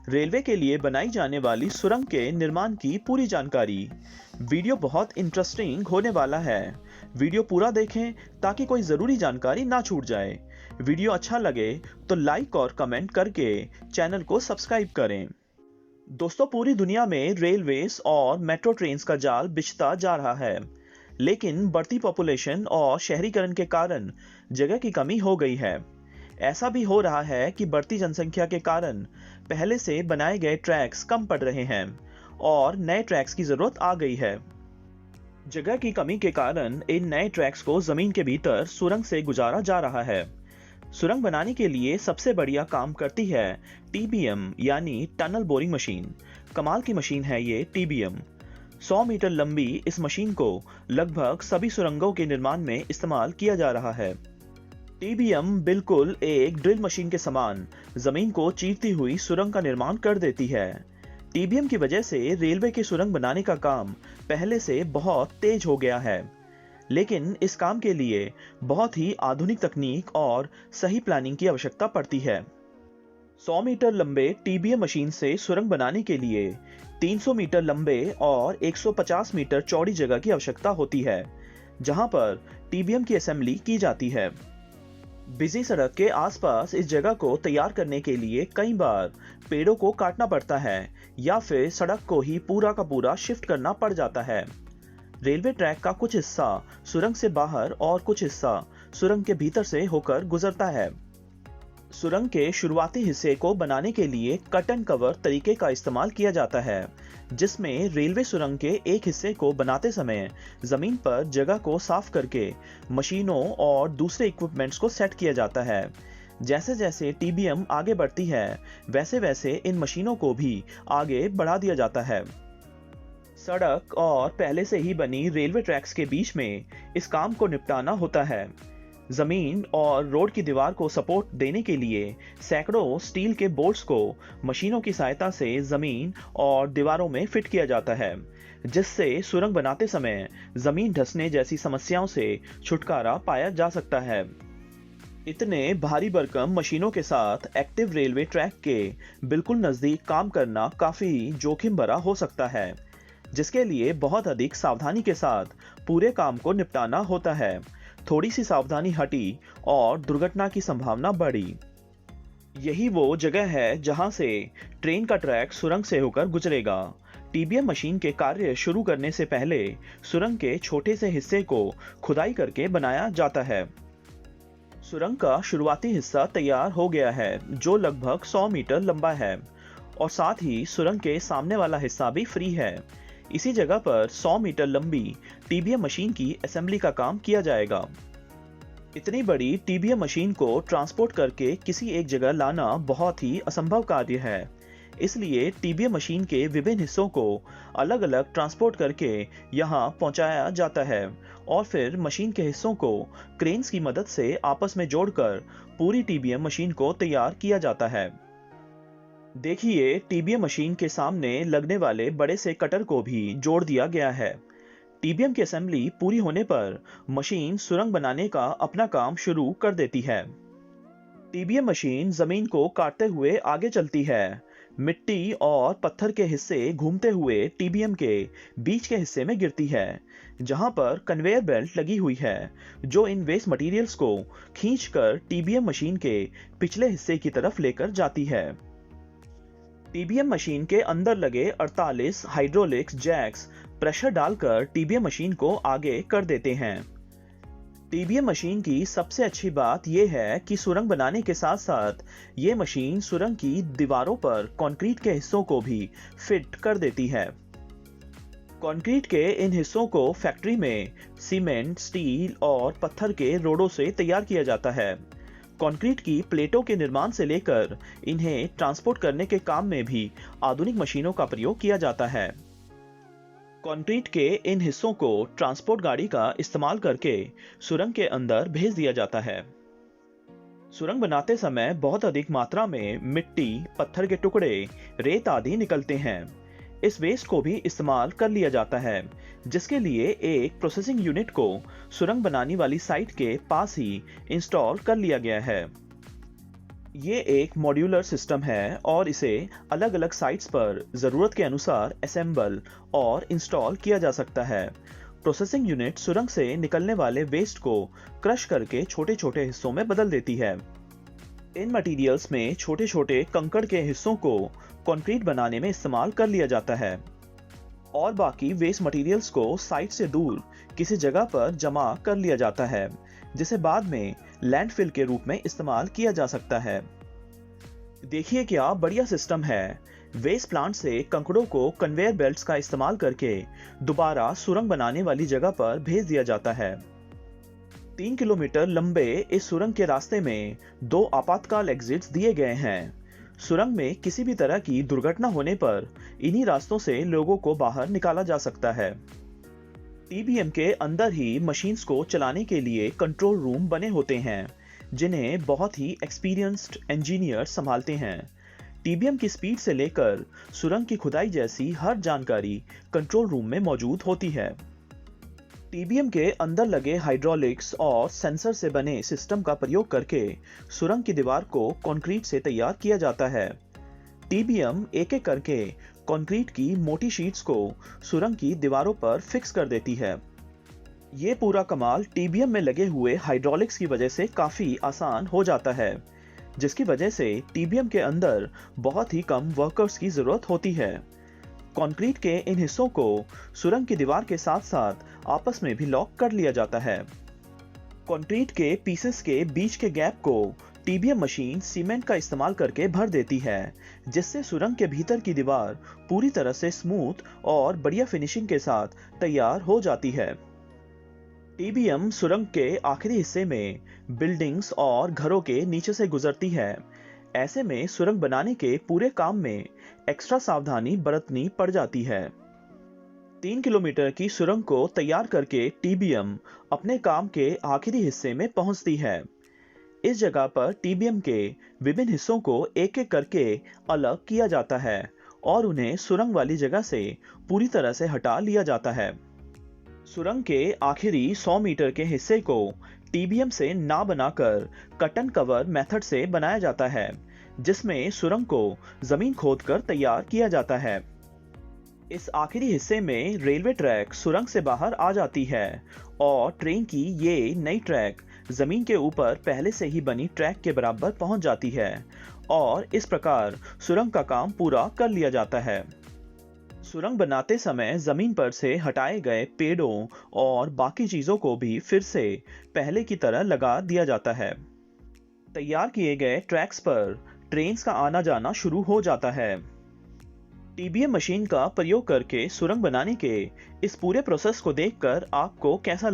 Railway के लिए बनाई जाने वाली सुरंग के निर्माण की पूरी जानकारी। वीडियो बहुत इंटरेस्टिंग होने वाला है। वीडियो पूरा देखें ताकि कोई ज़रूरी जानकारी ना छूट जाए। वीडियो अच्छा लगे तो लाइक और कमेंट करके चैनल को सब्सक्राइब करें। दोस्तों, पूरी दुनिया में रेलवेज और मेट्रो ट्रेन्स का जाल बिछता जा रहा है, लेकिन बढ़ती पॉपुलेशन और शहरीकरण के कारण जगह की कमी हो गई है। ऐसा भी हो रहा है कि बढ़ती जनसंख्या के कारण पहले से बनाए गए ट्रैक्स कम पड़ रहे हैं और नए ट्रैक्स की जरूरत आ गई है। जगह की कमी के कारण इन नए ट्रैक्स को जमीन के भीतर सुरंग से गुजारा जा रहा है। सुरंग बनाने के लिए सबसे बढ़िया काम करती है टीबीएम यानी टनल बोरिंग मशीन। कमाल की मशीन है ये टीबीएम। 100 मीटर लंबी इस मशीन को लगभग सभी सुरंगों के निर्माण में इस्तेमाल किया जा रहा है। टीबीएम बिल्कुल एक ड्रिल मशीन के समान जमीन को चीरती हुई सुरंग का निर्माण कर देती है। टीबीएम की वजह से रेलवे की सुरंग बनाने का काम पहले से बहुत तेज हो गया है, लेकिन इस काम के लिए बहुत ही आधुनिक तकनीक और सही प्लानिंग की आवश्यकता पड़ती है। 100 मीटर लंबे टीबीएम मशीन से सुरंग बनाने के लिए 300 मीटर लंबे और 150 मीटर चौड़ी जगह की आवश्यकता होती है, जहां पर टीबीएम की असेंबली की जाती है। बिजी सड़क के आसपास इस जगह को तैयार करने के लिए कई बार पेड़ों को काटना पड़ता है या फिर सड़क को ही पूरा का पूरा शिफ्ट करना पड़ जाता है। रेलवे ट्रैक का कुछ हिस्सा सुरंग से बाहर और कुछ हिस्सा सुरंग के भीतर से होकर गुजरता है। सुरंग के शुरुआती हिस्से को बनाने के लिए कट एंड कवर तरीके का इस्तेमाल किया जाता है, जिसमें रेलवे सुरंग के एक हिस्से को बनाते समय जमीन पर जगह को साफ करके मशीनों और दूसरे इक्विपमेंट्स को सेट किया जाता है। जैसे जैसे टीबीएम आगे बढ़ती है, वैसे वैसे इन मशीनों को भी आगे बढ़ा दिया जाता है। सड़क और पहले से ही बनी रेलवे ट्रैक्स के बीच में इस काम को निपटाना होता है। जमीन और रोड की दीवार को सपोर्ट देने के लिए सैकड़ों स्टील के बोल्ट्स को मशीनों की सहायता से जमीन और दीवारों में फिट किया जाता है, जिससे सुरंग बनाते समय जमीन धंसने जैसी समस्याओं से छुटकारा पाया जा सकता है। इतने भारी भरकम मशीनों के साथ एक्टिव रेलवे ट्रैक के बिल्कुल नजदीक काम करना काफी जोखिम भरा हो सकता है, जिसके लिए बहुत अधिक सावधानी के साथ पूरे काम को निपटाना होता है। थोड़ी सी सावधानी हटी और दुर्घटना की संभावना बढ़ी। यही वो जगह है जहां से ट्रेन का ट्रैक सुरंग से होकर गुजरेगा। टीबीएम मशीन के कार्य शुरू करने से पहले सुरंग के छोटे से हिस्से को खुदाई करके बनाया जाता है। सुरंग का शुरुआती हिस्सा तैयार हो गया है, जो लगभग 100 मीटर लंबा है, और साथ ही सुरंग के सामने वाला हिस्सा भी फ्री है। इसी जगह पर 100 मीटर लंबी टीबीएम मशीन की असेंबली का काम किया जाएगा। इतनी बड़ी टीबीएम मशीन को ट्रांसपोर्ट करके किसी एक जगह लाना बहुत ही असंभव कार्य है। इसलिए टीबीएम मशीन के विभिन्न हिस्सों को अलग अलग ट्रांसपोर्ट करके यहां पहुंचाया जाता है और फिर मशीन के हिस्सों को क्रेन्स की मदद से आपस में जोड़कर पूरी टीबीएम मशीन को तैयार किया जाता है। देखिए, टीबीएम मशीन के सामने लगने वाले बड़े से कटर को भी जोड़ दिया गया है। टीबीएम की असेंबली पूरी होने पर मशीन सुरंग बनाने का अपना काम शुरू कर देती है। टीबीएम मशीन जमीन को काटते हुए आगे चलती है। मिट्टी और पत्थर के हिस्से घूमते हुए टीबीएम के बीच के हिस्से में गिरती है, जहां पर कन्वेयर बेल्ट लगी हुई है, जो इन वेस्ट मटेरियल्स को खींचकर टीबीएम मशीन के पिछले हिस्से की तरफ लेकर जाती है। टीबीएम मशीन के अंदर लगे 48 हाइड्रोलिक्स जैक्स प्रेशर डालकर टीबीएम मशीन को आगे कर देते हैं। टीबीएम मशीन की सबसे अच्छी बात यह है कि सुरंग बनाने के साथ साथ ये मशीन सुरंग की दीवारों पर कंक्रीट के हिस्सों को भी फिट कर देती है। कंक्रीट के इन हिस्सों को फैक्ट्री में सीमेंट, स्टील और पत्थर के रोडों से तैयार किया जाता है। कंक्रीट की प्लेटों के निर्माण से लेकर इन्हें ट्रांसपोर्ट करने के काम में भी आधुनिक मशीनों का प्रयोग किया जाता है। कंक्रीट के इन हिस्सों को ट्रांसपोर्ट गाड़ी का इस्तेमाल करके सुरंग के अंदर भेज दिया जाता है। सुरंग बनाते समय बहुत अधिक मात्रा में मिट्टी, पत्थर के टुकड़े, रेत आदि निकलते हैं। इस वेस्ट को भी इस्तेमाल कर लिया जाता है, जिसके लिए एक प्रोसेसिंग यूनिट को सुरंग बनाने वाली साइट के पास ही इंस्टॉल कर लिया गया है। ये एक मॉड्यूलर सिस्टम है और इसे अलग अलग साइट्स पर ज़रूरत के अनुसार असेंबल और इंस्टॉल किया जा सकता है। प्रोसेसिंग यूनिट सुरंग से निकलने वाले वेस्ट को क्रश करके छोटे छोटे हिस्सों में बदल देती है। इन मटेरियल्स में छोटे छोटे कंकड़ के हिस्सों को कंक्रीट बनाने में इस्तेमाल कर लिया जाता है और बाकी वेस्ट मटेरियल्स को साइट से दूर किसी जगह पर जमा कर लिया जाता है, जिसे बाद में लैंडफिल के रूप में इस्तेमाल किया जा सकता है। देखिए क्या बढ़िया सिस्टम है। वेस्ट प्लांट से कंकड़ों को कन्वेयर बेल्ट्स का इस्तेमाल करके दोबारा सुरंग बनाने वाली जगह पर भेज दिया जाता है। 3 किलोमीटर लंबे इस सुरंग के रास्ते में 2 आपातकाल एग्जिट्स दिए गए हैं। सुरंग में किसी भी तरह की दुर्घटना होने पर इन्हीं रास्तों से लोगों को बाहर निकाला जा सकता है। टीबीएम के अंदर ही मशीन्स को चलाने के लिए कंट्रोल रूम बने होते हैं, जिन्हें बहुत ही एक्सपीरियंस्ड इंजीनियर संभालते हैं। टीबीएम की स्पीड से लेकर सुरंग की खुदाई जैसी हर जानकारी कंट्रोल रूम में मौजूद होती है। टीबीएम के अंदर लगे हाइड्रोलिक्स और सेंसर से बने सिस्टम का प्रयोग करके सुरंग की दीवार को कंक्रीट से तैयार किया जाता है। टीबीएम एक एक करके कंक्रीट की मोटी शीट्स को सुरंग की दीवारों पर फिक्स कर देती है। ये पूरा कमाल टीबीएम में लगे हुए हाइड्रोलिक्स की वजह से काफी आसान हो जाता है, जिसकी वजह से टीबीएम के अंदर बहुत ही कम वर्कर्स की जरूरत होती है। कंक्रीट के इन हिस्सों को सुरंग की दीवार के साथ साथ आपस में भी लॉक कर लिया जाता है। कंक्रीट के पीसेस के बीच के गैप को टीबीएम मशीन सीमेंट का इस्तेमाल करके भर देती है, जिससे सुरंग के भीतर की दीवार पूरी तरह से स्मूथ और बढ़िया फिनिशिंग के साथ तैयार हो जाती है। टीबीएम सुरंग के आखिरी हिस्से में बिल्डिंग्स और घरों के नीचे से गुजरती है। ऐसे में सुरंग बनाने के पूरे काम में एक्स्ट्रा सावधानी बरतनी पड़ जाती है। 3 किलोमीटर की सुरंग को तैयार करके टीबीएम अपने काम के आखिरी हिस्से में पहुंचती है। इस जगह पर टीबीएम के विभिन्न हिस्सों को एक एक करके अलग किया जाता है और उन्हें सुरंग वाली जगह से पूरी तरह से हटा लिया जाता है। सुरंग के आखिरी 100 मीटर के हिस्से को टीबीएम से ना बनाकर कट एंड कवर मेथड से बनाया जाता है, जिसमें सुरंग को जमीन खोदकर तैयार किया जाता है। इस आखिरी हिस्से में रेलवे ट्रैक सुरंग से बाहर आ जाती है और ट्रेन की ये नई ट्रैक जमीन के ऊपर पहले से ही बनी ट्रैक के बराबर पहुंच जाती है और इस प्रकार सुरंग का काम पूरा कर लिया जाता है। सुरंग बनाते समय जमीन पर से हटाए गए पेड़ों और बाकी चीजों को भी फिर से पहले की तरह लगा दिया जाता है। तैयार किए गए ट्रैक्स पर ट्रेन्स का आना जाना शुरू हो जाता है। टीबीएम मशीन का प्रयोग करके सुरंग बनाने के इस पूरे प्रोसेस को देखकर आपको कैसा लगा?